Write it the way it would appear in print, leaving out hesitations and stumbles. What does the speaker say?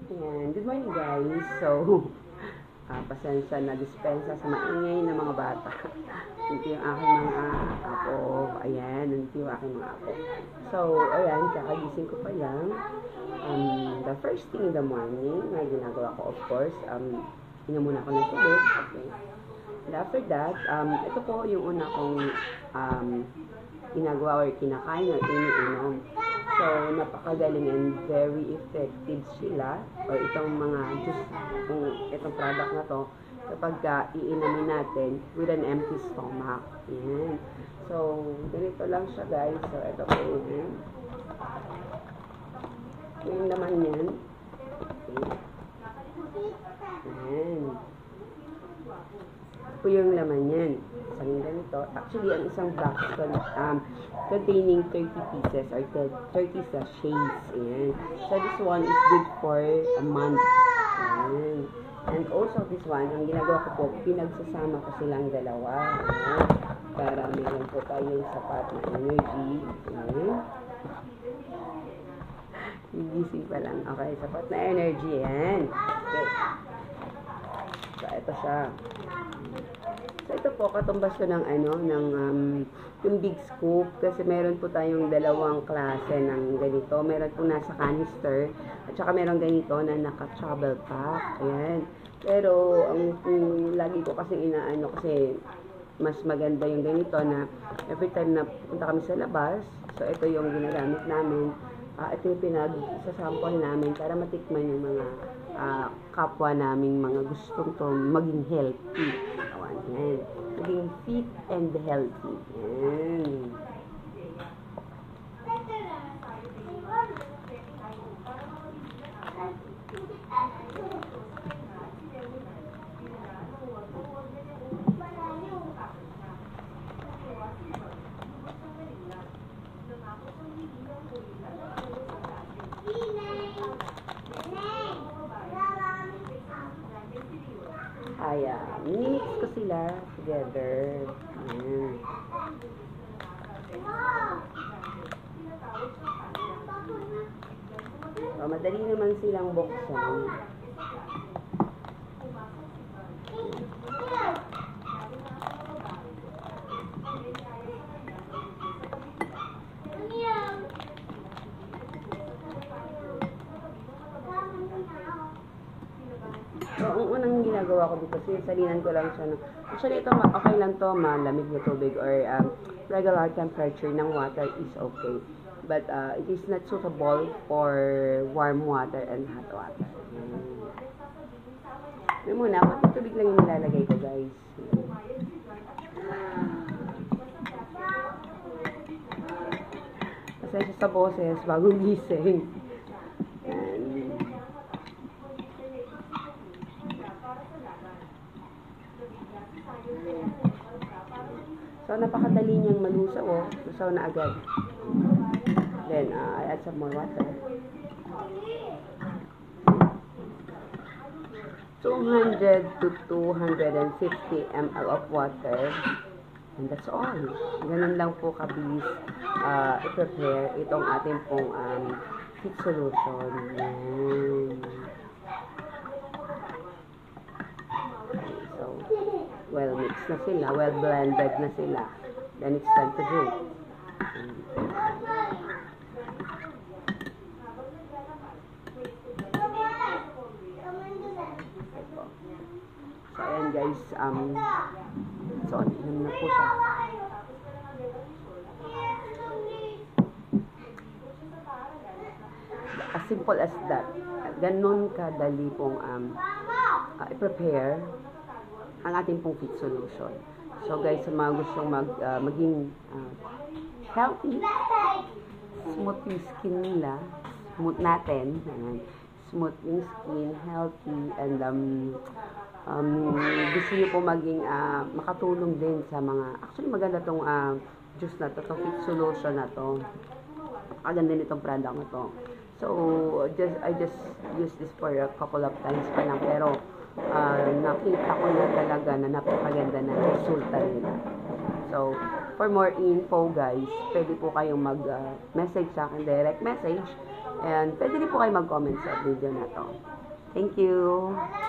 Ayan, good morning guys. So, pasensya na dispensa sa maingay ng mga bata. Ito yung aking mga apo. Ayan, ito yung aking mga apo. So, ayan, kakagising ko pa lang. The first thing in the morning na ginagawa ko, of course, ina muna ako ng tubig. Okay. And after that, ito po yung una kong ginagawa or kinakain or iniinom. So, napakagaling and very effective sila or itong mga juice, itong product na to kapag iinamin natin with an empty stomach. Yan. So, ganito lang siya guys. So, ito po yun. Yung naman yan. Okay. Yan. Ito po yung laman yan. Isang ganito. Actually, ang isang box containing 30 pieces or 30 sachets. Ayan. So, this one is good for a month. Ayan. And also, this one, ang ginagawa ko po, pinagsasama ko silang dalawa. Ayan. Para meron po tayong sapat na energy. Ayan. Gising pa lang. Okay, sapat na energy. Ayan. Okay. So, ito siya. So, ito po, katumbas ko ng yung big scoop. Kasi meron po tayong dalawang klase ng ganito. Meron po nasa canister. At saka meron ganito na naka-travel pack. Ayan. Pero, lagi ko kasi kasi mas maganda yung ganito na every time na punta kami sa labas. So, ito yung ginagamit namin. Ito yung pinag-sasample namin para matikman yung mga kapwa namin mga gustong to maging healthy. Ayan. Maging fit and healthy. Ayan. Kaya, mix ko sila together. Ayan. So, madali naman silang buksan. So, ang unang ginagawa ko dito, salinan ko lang siya. Actually, ito, okay lang to, malamig na tubig or regular temperature ng water is okay. But it is not suitable for warm water and hot water. May muna, pati tubig lang yung nilalagay ko, guys. Pasensya sa boses, bagong gising. So, napakadali niyang malusaw, oh. Lusaw na agad. Then, I add some more water. 200 to 250 ml of water. And that's all. Ganun lang po kabilis i-prepare itong ating pong fit solution. Yan. So, well mixed na sila, well blended na sila. Then it's time to drink. So, ayan guys, so, yun na po siya. As simple as that. Ganon kadali pong i-prepare ang ating pong fit solution. So guys, sa mga gustong maging healthy, smooth yung skin nila, smooth natin, smooth yung skin, healthy, and gusto nyo po maging makatulong din sa mga, actually maganda tong juice na to, itong fit solution na to. Maganda nitong product na to. So, I just use this for a couple of times pa lang, pero nakita ko na talaga na napakaganda na resulta nila. So, for more info guys, pwede po kayong mag-message sa akin, direct message, and pwede rin po kayo mag-comment sa video na to. Thank you.